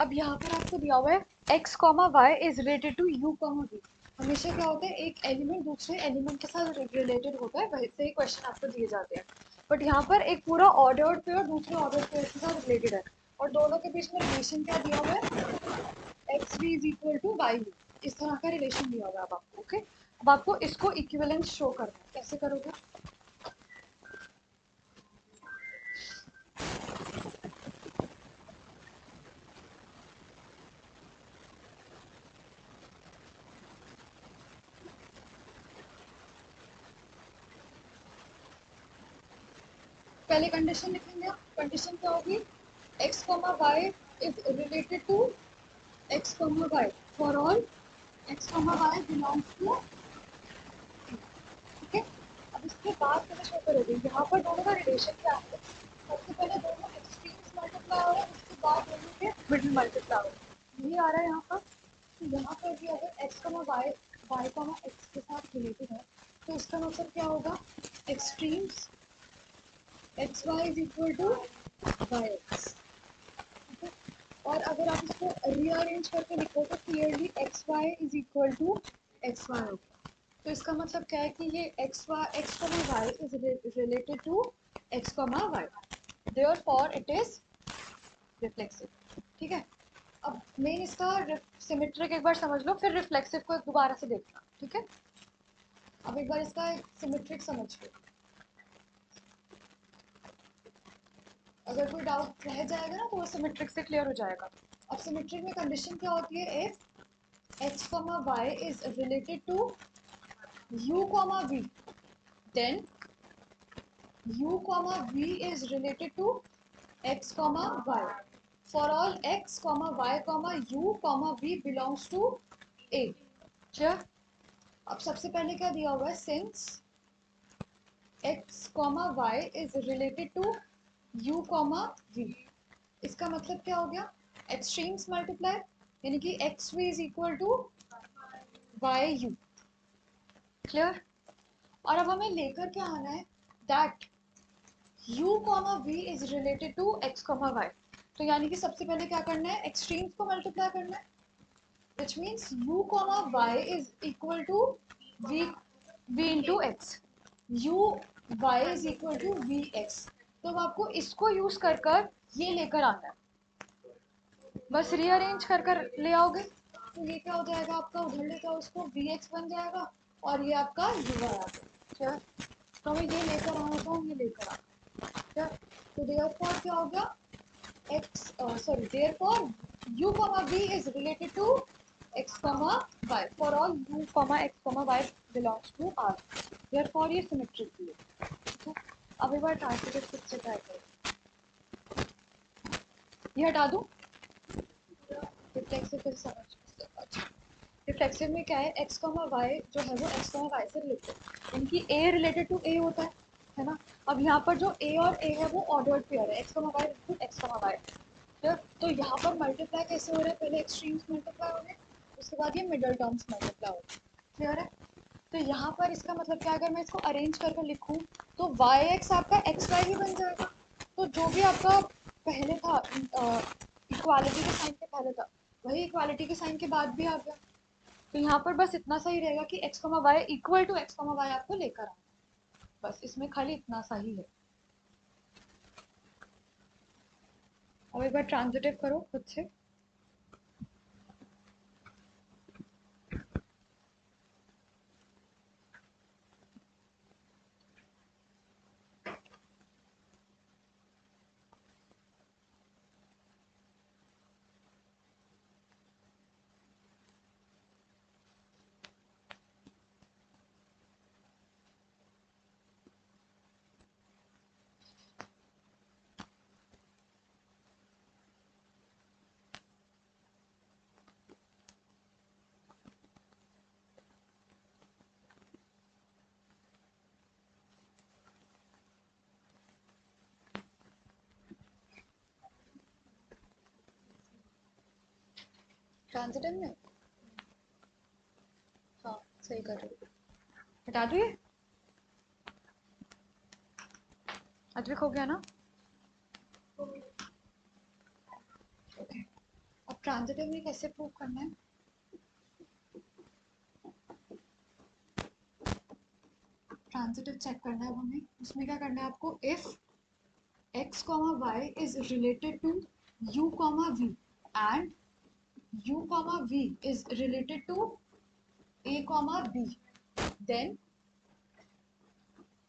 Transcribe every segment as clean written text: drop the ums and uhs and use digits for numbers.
अब यहाँ पर आपको दिया हुआ है x comma y is related to u comma v। हमेशा क्या होता है, एक एलिमेंट दूसरे एलिमेंट के साथ रिलेटेड होता है, वैसे ही क्वेश्चन आपको दिए जाते हैं। बट यहाँ पर एक पूरा ऑर्डर्ड पेयर दूसरे ऑर्डर्ड पेयर के साथ रिलेटेड है, और दोनों के बीच में रिलेशन क्या दिया हुआ है, x we is equal to Y u. इस तरह का रिलेशन दिया हुआ है अब आपको। ओके, अब आपको इसको इक्विवेलेंस शो करना है। कैसे करोगे? पहले कंडीशन लिखेंगे आप। कंडीशन क्या होगी, x comma y is related to x comma y for all x comma y belongs to. ठीक है, अब इसके बाद कैसे शो करोगे, यहाँ पर दोनों का रिलेशन क्या है, सबसे पहले दोनों एक्सट्रीम्स मल्टीप्लाई हो रहे हैं, उसके बाद दोनों के मिडिल मल्टीप्लाई हो रहे हैं, यही आ रहा है यहाँ पर। तो यहाँ पर भी अगर x comma y y comma x के साथ रिलेटेड है, तो इसका मतलब क्या होगा, extremes x y is equal to y x. और अगर आप इसको रीअरेंज करके लिखो तो clearly x y is equal to x y होगा। तो इसका मतलब क्या है कि ये x comma y is related to x comma y, therefore it is reflexive. ठीक है, अब मेन इसका सिमेट्रिक एक बार समझ लो, फिर रिफ्लेक्सिव को दोबारा से देखना। ठीक है, अब एक बार इसका सिमेट्रिक समझ लो, अगर कोई डाउट रह जाएगा ना तो वो सिमेट्रिक से क्लियर हो जाएगा। अब सिमेट्रिक में कंडीशन क्या होती है, if x comma y is related to u comma v, then u comma v is related to x comma y for all x comma y comma u comma v belongs to a। Clear? अब सबसे पहले क्या दिया हुआ है, since x comma y is related to u comma v, इसका मतलब क्या हो गया, एक्सट्रीम्स मल्टीप्लाई, यानी कि x we is equal to Y u. Clear? और अब हमें लेकर क्या आना है, that u comma v is related to x comma y। तो यानी कि सबसे पहले क्या करना है, एक्सट्रीम्स को मल्टीप्लाई करना है, which means u comma y is equal to v into x, u y is equal to v x। तो अब आपको इसको यूज कर कर ये लेकर आना है, बस रीअरेंज कर कर ले आओगे तो ये क्या हो जाएगा आपका, उधर ले जाओ उसको, vx बन जाएगा और ये आपका ui आ गया। क्या? तो हमें ये लेकर आना था, ये लेकर आना। क्या? तो देयरफॉर क्या हो गया, therefore u comma v is related to x comma y for all u comma x comma y belongs to r, therefore ये सिमेट्रिक है। ठीक है, अब एक बार ट्रांसलेट खुद से ट्राई करो, ये हटा दूं, रिफ्लेक्सिव कैसे समझ। अच्छा, रिफ्लेक्सिव में क्या है, x कॉमा वाई जो है वो x कॉमा वाई से रिलेटेड, यानी कि a रिलेटेड टू a होता है ना। अब यहाँ पर जो a और a है वो ऑर्डर्ड पेयर है, x comma y related to x comma y. तो यहाँ पर मल्टीप्लाई कैसे हो रहा है, पहले एक्सट्रीम्स मल्टीप्लाई हो रहे हैं, उसके बाद ये मिडल टर्म्स मल्टीप्लाई हो रहे हैं। क्लियर है? तो यहाँ पर इसका मतलब क्या, अगर मैं इसको अरेंज करके लिखूँ तो वाई एक्स आपका एक्स वाई ही बन जाएगा। तो जो भी आपका पहले था, इक्वालिटी के साइन के पहले था, वही इक्वालिटी के साइन के बाद भी आ गया। तो यहाँ पर बस इतना सा ही रहेगा कि x comma y equal to x comma y आपको लेकर आना, बस इसमें खाली इतना सा ही है। अब एक बार ट्रांजिटिव करो खुद से। ट्रांजिटिव में हाँ सही कर रहे हो, हटा दो ये, अद्विक हो गया ना। ओके, अब ट्रांजिटिव में कैसे प्रूव करना है? ट्रांजिटिव चेक करना है हमें, उसमें क्या करना है आपको, if x, y is related to u, v and u, v is related to a, b, then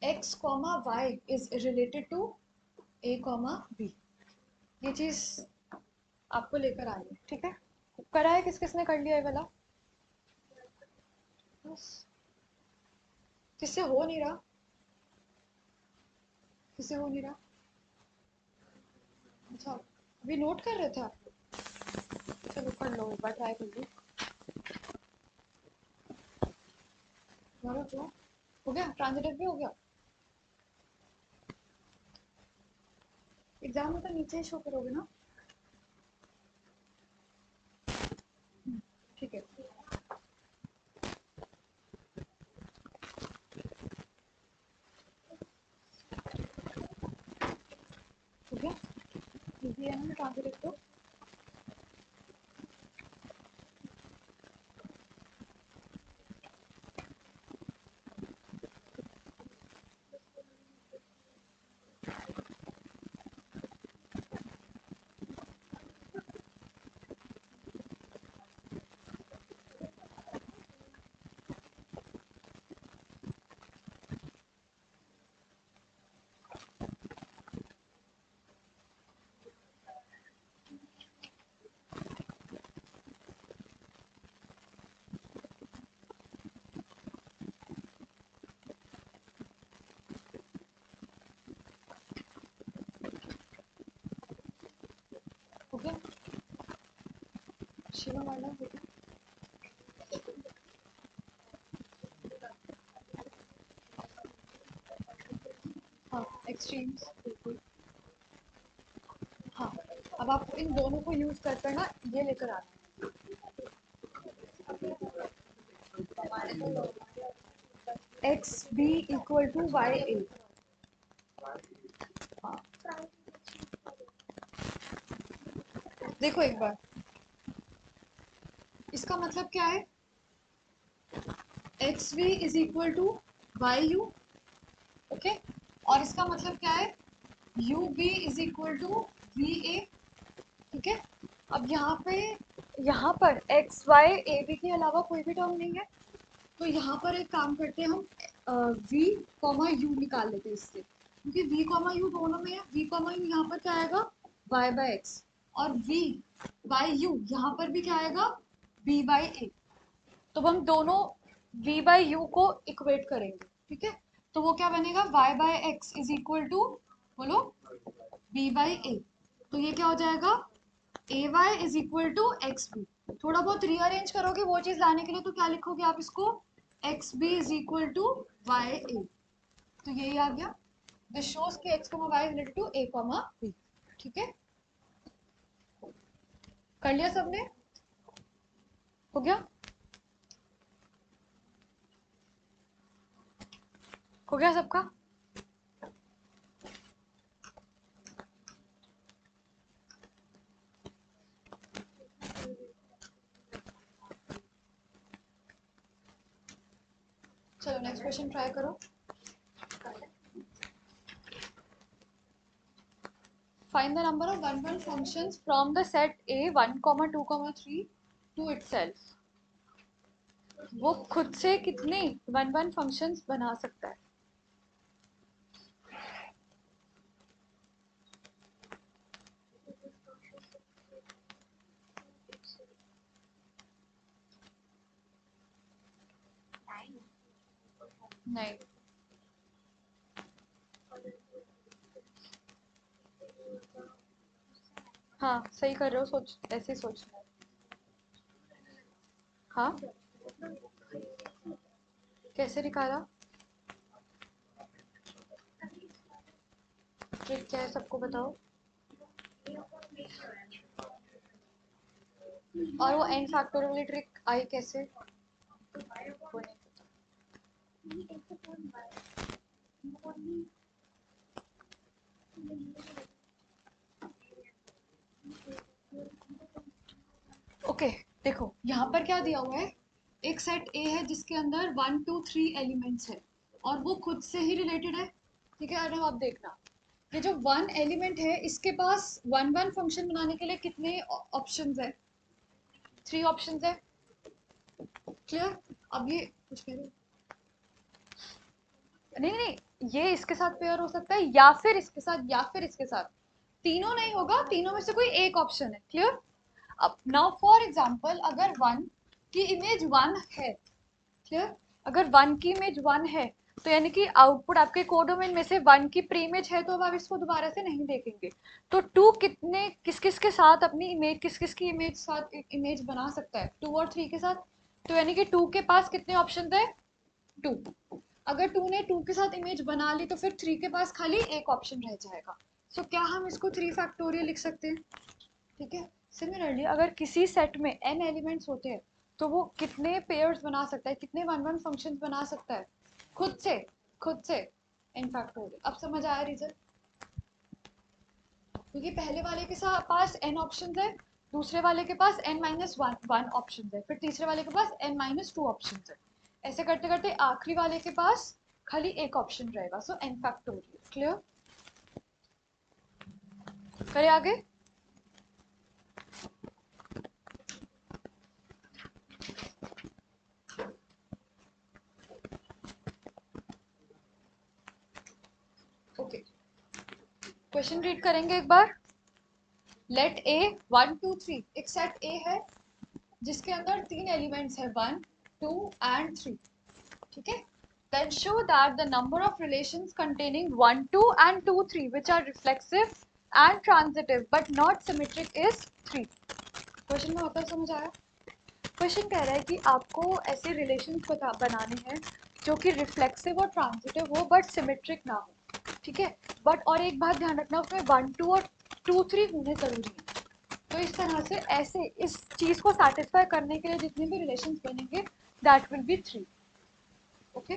x, y is related to a, b. ये चीज आपको लेकर आनी है, ठीक है? करा है, किस किसने कर लिया है वाला? किससे हो नहीं रहा? किससे हो नहीं रहा? अच्छा, अभी नोट कर रहे थे आप? चलो कर लो, एक बार ट्राई कर लो। हो गया? ट्रांजिटिव भी हो गया? एग्जाम में तो नीचे ही शो करोगे ना? ठीक है। हो गया? इजी है ना ट्रांजिटिव तो? हो गया? शिवा वाला हो गया? हाँ, एक्सट्रीम्स बिल्कुल। हाँ, अब आप इन दोनों को यूज कर कर ना ये लेकर आना है, X B equal to Y A. हाँ, देखो एक बार, इसका मतलब क्या है? X we is equal to Y U, okay? और इसका मतलब क्या है? U B is equal to V A, ठीक है? अब यहाँ पर एक्स वाई ए बी के अलावा कोई भी टर्म नहीं है, तो यहाँ पर एक काम करते हैं हम, वी कॉमा यू निकाल लेते हैं इससे, क्योंकि वी कॉमा यू दोनों में है। वी कॉमा यू यहाँ पर क्या आएगा? वाई बाई एक्स, और वी बाई यू यहाँ पर भी क्या आएगा? B by A. तो हम दोनों v बाई यू को इक्वेट करेंगे, ठीक है? तो वो क्या बनेगा? y by X is equal to, बोलो, b बाई ए। तो ये क्या हो जाएगा? A Y is equal to X B. थोड़ा बहुत रीअरेंज करोगे वो चीज लाने के लिए, तो क्या लिखोगे आप इसको? X B is equal to Y A. तो यही आ गया। दिस शोज कि x, y is related to a, b, ठीक है? कर लिया सबने? हो गया? हो गया सबका? चलो नेक्स्ट क्वेश्चन ट्राई करो। Find the number of 1-1 functions from the set A 1, 2, 3 to itself. वो खुद से कितने 1-1 functions बना सकता है? नहीं, हाँ सही कर रहे हो, सोच ऐसे ही सोचना है। हाँ, कैसे निकाला? ट्रिक क्या है सबको बताओ। और वो एन फैक्टोरियल वाली ट्रिक आई कैसे? वो नहीं ओके देखो यहाँ पर क्या दिया हुआ है, एक सेट ए है जिसके अंदर 1 2 3 एलिमेंट्स है और वो खुद से ही रिलेटेड है। ठीक है, अरे आप देखना, ये जो वन एलिमेंट है इसके पास वन वन फंक्शन बनाने के लिए कितने ऑप्शंस है? 3 ऑप्शंस है। क्लियर? अब ये कुछ कह रहे हो? नहीं नहीं, ये इसके साथ पेयर हो सकता है या फिर इसके साथ या फिर इसके साथ, तीनों नहीं होगा, तीनों में से कोई एक ऑप्शन है। क्लियर? अब नाउ फॉर एग्जांपल अगर वन की इमेज वन है, क्लियर, अगर वन की इमेज वन है तो यानी कि आउटपुट आपके कोडोमेन में से वन की प्री इमेज है, तो अब आप इसको दोबारा से नहीं देखेंगे। तो टू कितने किस किस के साथ अपनी इमेज, किस किस की इमेज साथ इमेज बना सकता है? टू और थ्री के साथ। तो यानी कि टू के पास कितने ऑप्शन है? टू। अगर टू ने टू के साथ इमेज बना ली तो फिर थ्री के पास खाली एक ऑप्शन रह जाएगा। सो क्या हम इसको थ्री फैक्टोरियल लिख सकते हैं? ठीक है। सिमिलरली अगर किसी सेट में n एलिमेंट्स होते हैं तो वो कितने पेयर्स बना सकता है, कितने वन वन फंक्शंस बना सकता है? खुद से, खुद से इन फैक्टोरियल। अब समझ आया रीजन? क्योंकि पहले वाले के पास n ऑप्शंस है, दूसरे वाले के पास n minus one one option है, फिर तीसरे वाले के पास n माइनस टू ऑप्शन है। ऐसे करते करते आखिरी वाले के पास खाली एक ऑप्शन रहेगा। सो n फैक्टोरियल। क्लियर? करें आगे? ओके, क्वेश्चन रीड करेंगे एक बार। लेट ए 1 2 3, एक सेट ए है जिसके अंदर तीन एलिमेंट्स है 1 2 एंड 3। ठीक है, then show that the number of relations containing 1 2 and 2 3 which are reflexive and transitive but not symmetric is 3। Question में मतलब समझ आया? क्वेश्चन कह रहा है कि आपको ऐसे रिलेशंस बनाने हैं जो कि रिफ्लेक्सिव और ट्रांजिटिव हो बट सिमेट्रिक ना हो। ठीक है, बट और एक बात ध्यान रखना, उसमें 1 2 और 2 3 होने जरूरी है। तो इस तरह से ऐसे इस चीज को सेटिस्फाई करने के लिए जितने भी रिलेशंस बनेंगे दैट विल बी 3। ओके,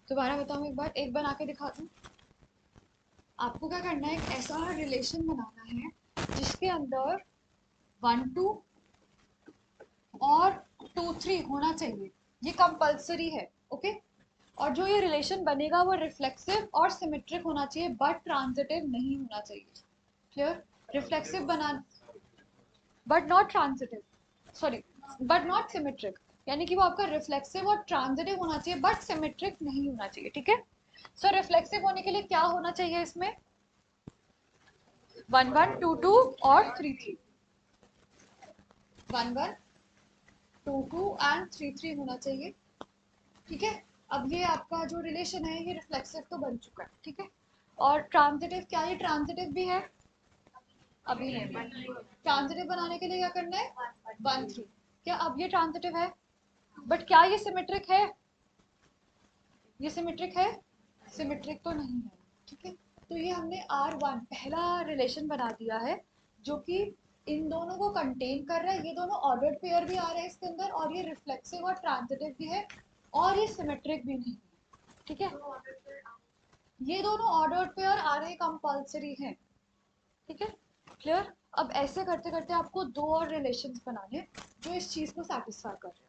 दोबारा बताऊं एक बार, एक बना के दिखा दूं। आपको क्या करना है, एक ऐसा रिलेशन बनाना है जिसके अंदर 1 2 और 2 3 होना चाहिए, ये कंपल्सरी है। ओके, और जो ये रिलेशन बनेगा वो रिफ्लेक्सिव और सिमेट्रिक होना चाहिए बट ट्रांजिटिव नहीं होना चाहिए। क्लियर? रिफ्लेक्सिव बना but not transitive, sorry but not symmetric, यानी कि वो आपका रिफ्लेक्सिव और ट्रांजिटिव होना चाहिए बट सिमेट्रिक नहीं होना चाहिए। ठीक है, सो रिफ्लेक्सिव होने के लिए क्या होना चाहिए इसमें? 1 1 2 2 और 3 3, 1 1 2 2 एंड 3 3 होना चाहिए। ठीक है, अब ये आपका जो रिलेशन है ये रिफ्लेक्सिव तो बन चुका है। ठीक है, और ट्रांजिटिव, क्या ये ट्रांजिटिव भी है? अभी नहीं। ट्रांजिटिव बनाने के लिए क्या करना है? 1 3। क्या अब ये ट्रांजिटिव है? बट क्या ये सिमेट्रिक है? ये सिमेट्रिक है? सिमेट्रिक तो नहीं है। ठीक है, तो ये हमने R1 पहला रिलेशन बना दिया है जो कि इन दोनों को कंटेन कर रहा है। ये दोनों ऑर्डर्ड पेयर भी आ रहे हैं इसके अंदर और ये रिफ्लेक्सिव और ट्रांजिटिव भी है और ये सिमेट्रिक भी नहीं है। ठीक है, ये दोनों ऑर्डर्ड पेयर आ रहे कंपल्सरी हैं। ठीक है, क्लियर? अब ऐसे करते करते आपको दो और रिलेशंस बनाने जो इस चीज को सेटिस्फाई कर रहे हैं।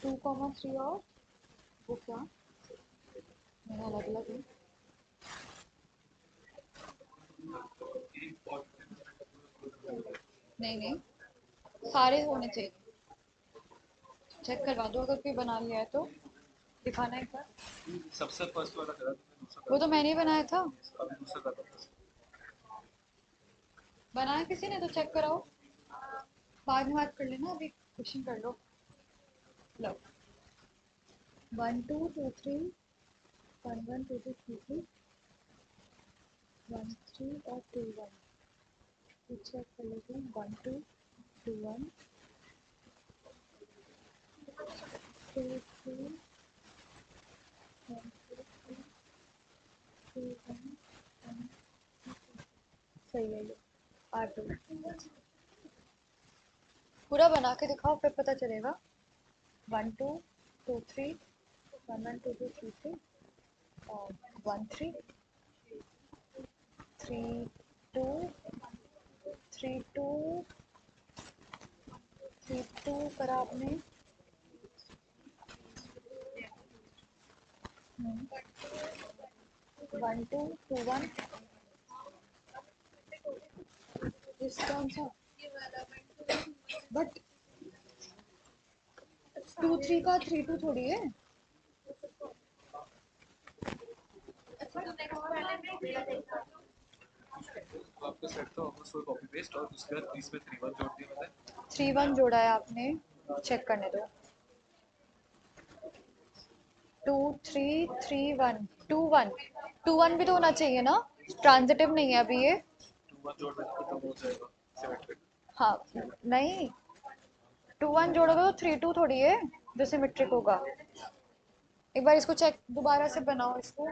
2,3 और वो क्या मेरा अलग अलग है? नहीं नहीं, सारे होने चाहिए। चेक करवा दो अगर कोई बना लिया है तो दिखाना एक बार। सबसे फर्स्ट वाला करा, वो तो मैंने ही बनाया था। अभी दूसरा करा। बनाया किसी ने तो चेक कराओ, बाद में बात कर लेना, अभी क्वेश्चन कर लो। लो 1 2 2 3 1 1 2 2 3 3 1 3 और 2 1 चेक कर लेते हैं। 1 2 2 1 2 3 1 2 1 सही है ये। आठ पूरा बना के दिखाओ फिर पता चलेगा। 1 2 2 3 1 1 2 2 3 3 और 1 3 3 2 3 2 3 2 करा आपने। 1 2 2 1 इस कौन सा बट 2 3 का 3 2 थोड़ी है। आपका सेट था वापस वो कॉपी पेस्ट और उसके बाद इसमें 3 1 जोड़ दिया मैंने। 3 1 जोड़ा है आपने, चेक करने दो। 2 3 3 1 2 1 2 1 भी तो होना चाहिए ना, ट्रांजिटिव नहीं है अभी ये। 2 1 जोड़ देना खत्म हो जाएगा सिमेट्रिक। हाँ नहीं, 2 1 जोड़ोगे तो 3 2 थोड़ी है जो सिमेट्रिक होगा। एक बार इसको चेक दोबारा से बनाओ इसको।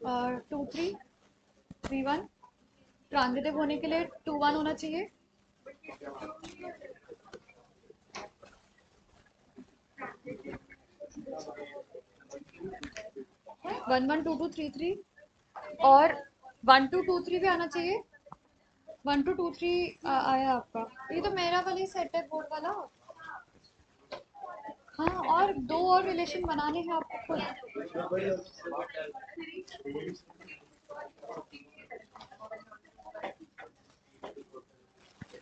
और 2 3 3 1 ट्रांजिटिव होने के लिए 2 1 होना चाहिए। 1 1 2 2 3 3 और 1 2 2 3 भी आना चाहिए। 1 2 2 3 आया आपका। ये तो मेरा वाला ही सेट है बोर्ड वाला। हाँ और दो और रिलेशन बनाने हैं आपको खुद।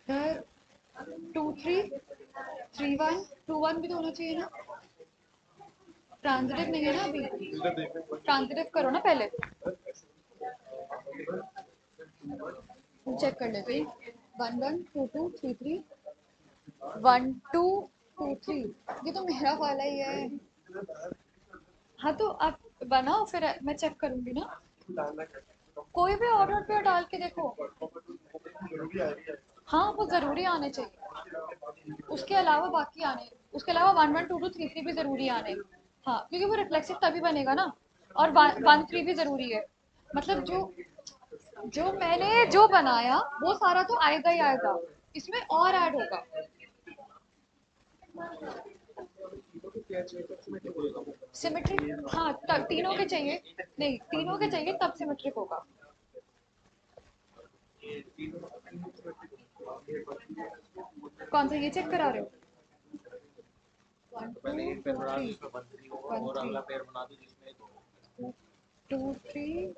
फिर 2 3 3 1 2 1 भी तो होना चाहिए ना, ट्रांजिटिव नहीं है ना अभी, ट्रांजिटिव करो ना पहले, चेक कर लेते हैं। 1 1 2 2 3 3 1 2 2 3 ये तो मेरा वाला ही है। हाँ तो आप बनाओ फिर मैं चेक करूंगी ना, कोई भी ऑर्डर पे डाल के देखो। हाँ वो जरूरी आने चाहिए, उसके अलावा बाकी आने, उसके अलावा 1 1 2 2 3 3 भी जरूरी आने। हाँ क्योंकि वो रिफ्लेक्सिव तभी बनेगा ना, और 1 3 भी जरूरी है। मतलब जो जो मैंने जो बनाया वो सारा तो आएगा ही आएगा, इसमें और ऐड होगा। सिमेट्रिक हाँ तीनों के चाहिए, नहीं तीनों के चाहिए तब सिमेट्रिक होगा। कौन सा ये चेक करा रहे हो? पहले एक पेयर बना दो जिसमें 1 3 हो और अगला पेयर बना दो जिसमें 2 2 3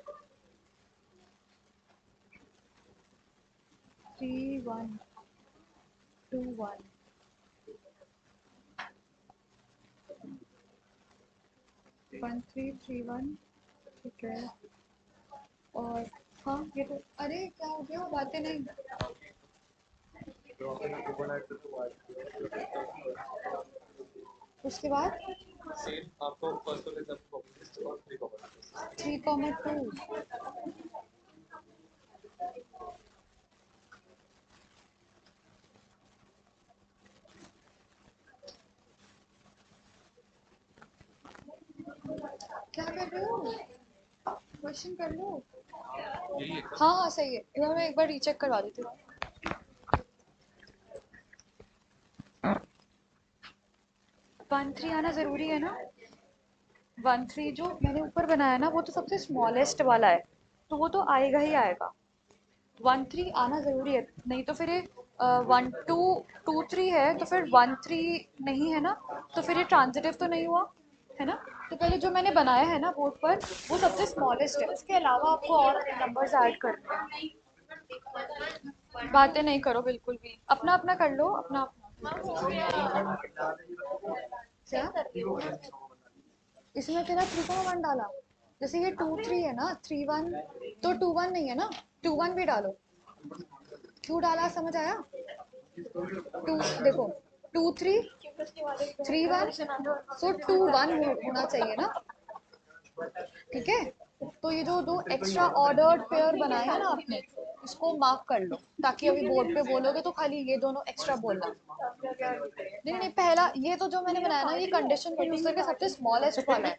3 1 2 1 1 3 3 1 ठीक है। और हाँ ये तो अरे क्या हो गया बातें नहीं। उसके बाद सेम आपको फर्स्ट वाले सब कॉपी पेस्ट और 3 कॉपी 3,2 क्या कर रहे हो, क्वेश्चन कर लो। यही है। हाँ हाँ सही है, मैं एक बार रीचेक करवा देती हूँ। 1 3 आना जरूरी है ना, 1 3 जो मैंने ऊपर बनाया ना वो तो सबसे स्मॉलेस्ट वाला है, तो वो तो आएगा ही आएगा। 1 3 आना जरूरी है, नहीं तो फिर ये 1 2 2 3 है तो फिर 1 3 नहीं है ना, तो फिर ये ट्रांजिटिव तो नहीं हुआ है ना। तो पहले जो मैंने बनाया है ना बोर्ड पर वो सबसे स्मॉलेस्ट है, उसके अलावा आपको और नंबर्स ऐड करने हैं। बातें नहीं करो बिल्कुल भी, अपना अपना कर लो, अपना अपना। क्या इसमें तेरा 3,1 डाला? जैसे ये 2 3 है ना, 3 1, तो 2 1 नहीं है ना, 2 1 भी डालो। क्यों डाला समझ आया? टू, देखो 2 3 3 1, सो 2 1 होना चाहिए ना, ठीक है। तो ये जो दो एक्स्ट्रा ऑर्डर्ड पेयर बनाए हैं ना आपने, इसको मार्क कर लो, ताकि अभी बोर्ड पे बोलोगे तो खाली ये दोनों एक्स्ट्रा बोलना। नहीं नहीं, पहला ये तो जो मैंने बनाया ना, ये कंडीशन को यूज करके सबसे स्मॉलेस्ट वाला है।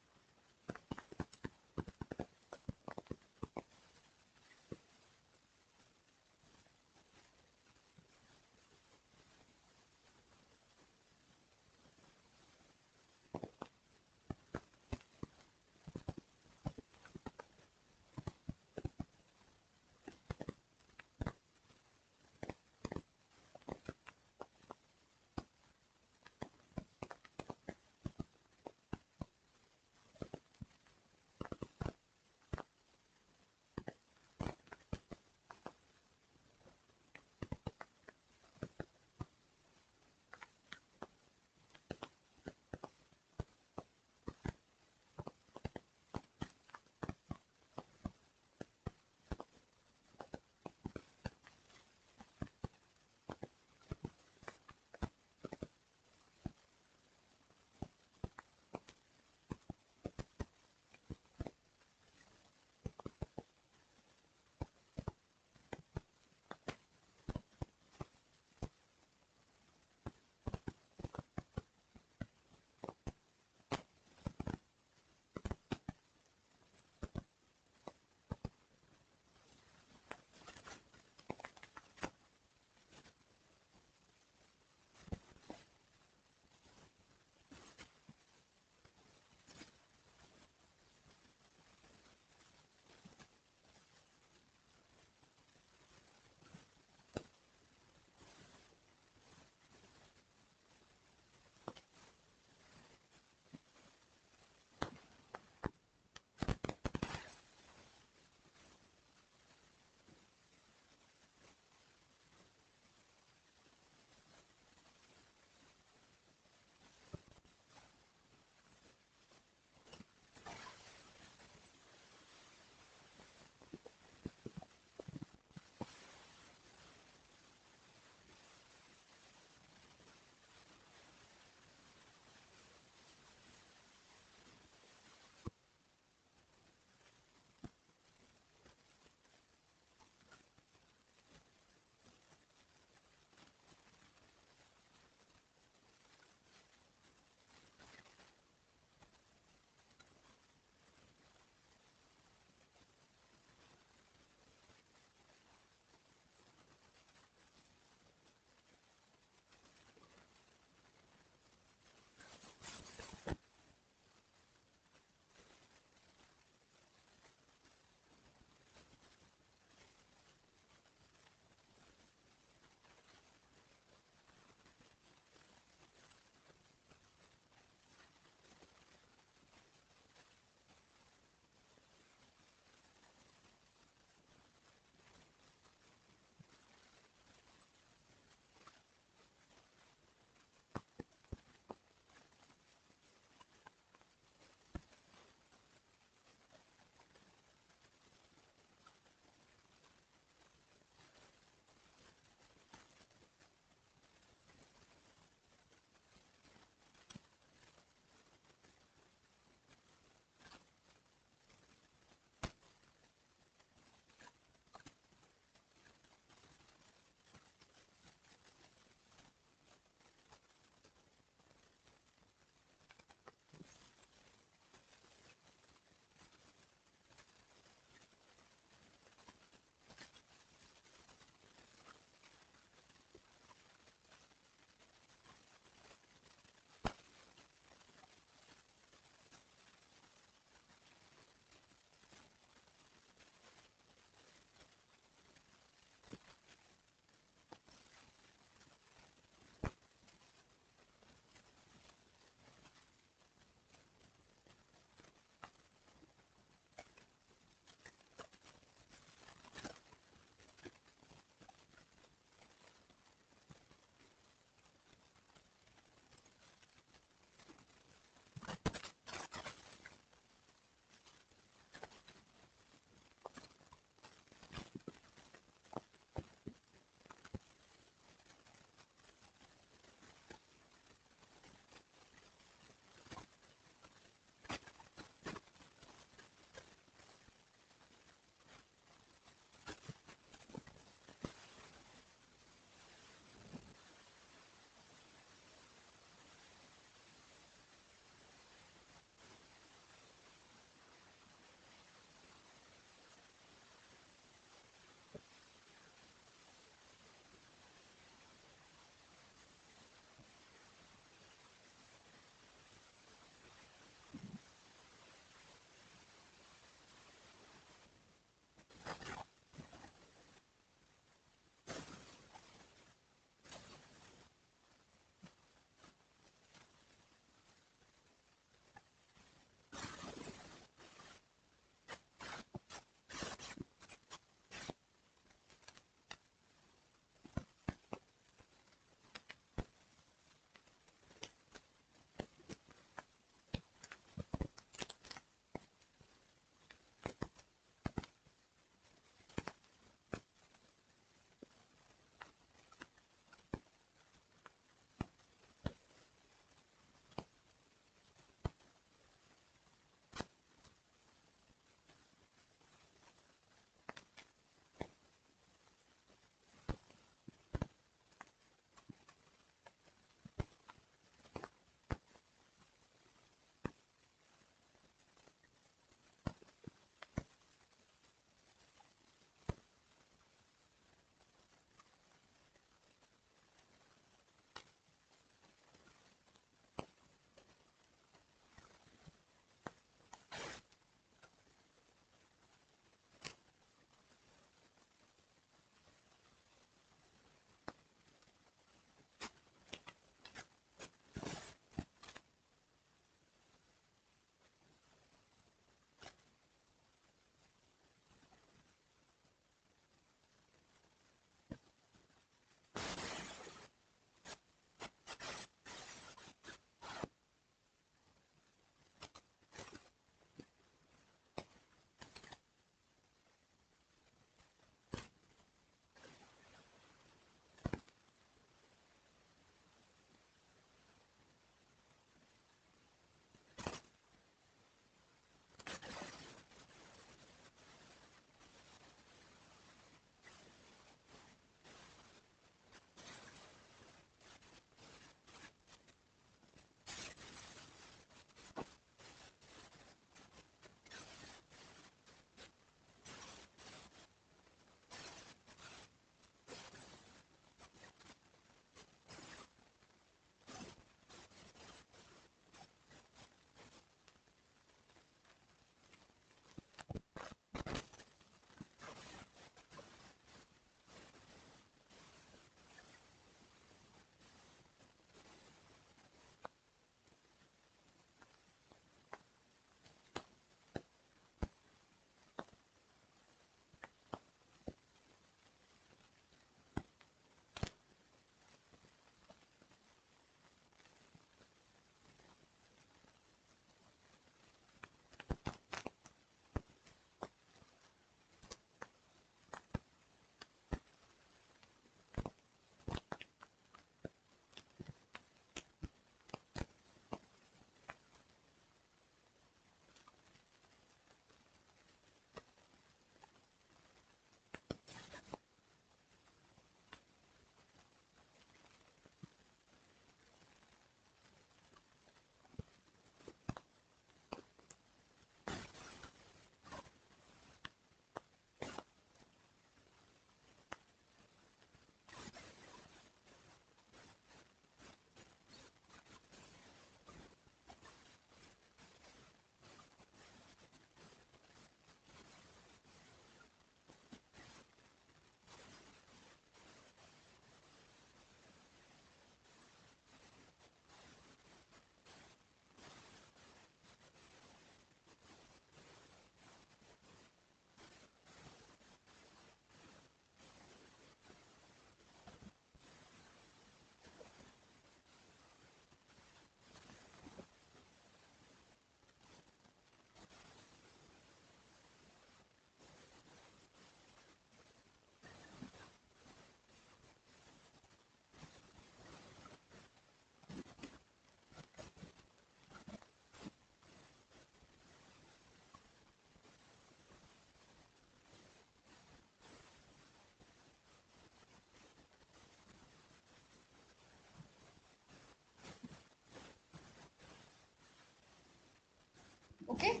Okay,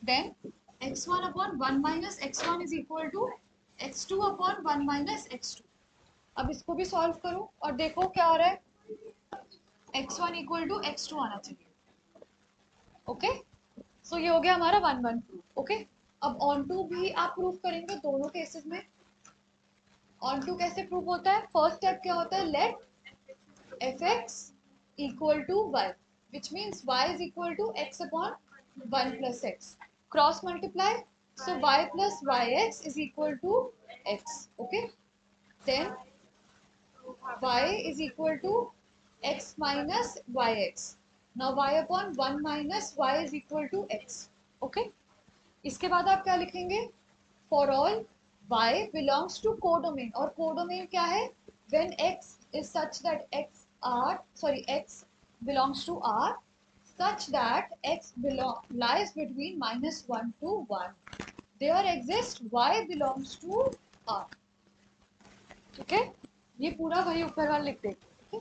then x1 upon 1 minus x1 is equal to x2 upon 1 minus x2. अब इसको भी सॉल्व करो और देखो क्या आ रहा है, x1 इक्वल टू x2 आना चाहिए. ओके, सो ये हो गया हमारा 1 1 प्रूफ. ओके, अब ऑन टू भी आप प्रूफ करेंगे दोनों केसेस में. ऑन टू कैसे प्रूफ होता है, फर्स्ट स्टेप क्या होता है, let f x equal to y, which means y is equal to x upon 1 plus x. Cross multiply, so y plus yx is equal to x. Okay, then y is equal to x minus yx. Now y upon 1 minus y is equal to x. Okay, इसके बाद आप क्या लिखेंगे, for all y belongs to codomain. और codomain क्या है, when x is such that x belongs to r such that x lies between -1 to 1. There exists y belongs to r. ठीक है, ये पूरा वही ऊपर वाला लिख देंगे. ठीक है,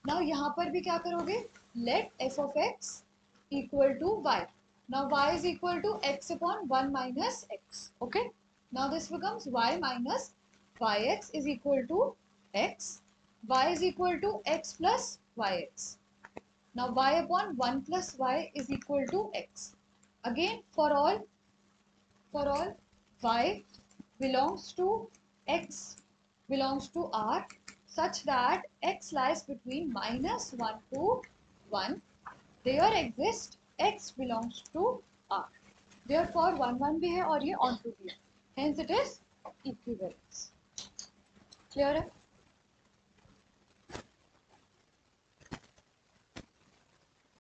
नाउ यहाँ पर भी क्या करोगे, let f of x equal to y. Now y is equal to x upon 1 minus x. Okay, now this becomes y minus y x is equal to x. Y is equal to x plus y x. Now y upon 1 plus y is equal to x. Again, for all y belongs to x belongs to r such that x lies between -1 to 1. There exists x belongs to r. Therefore 1 1 भी है और ये onto भी है. Hence it is equivalence. Clear है?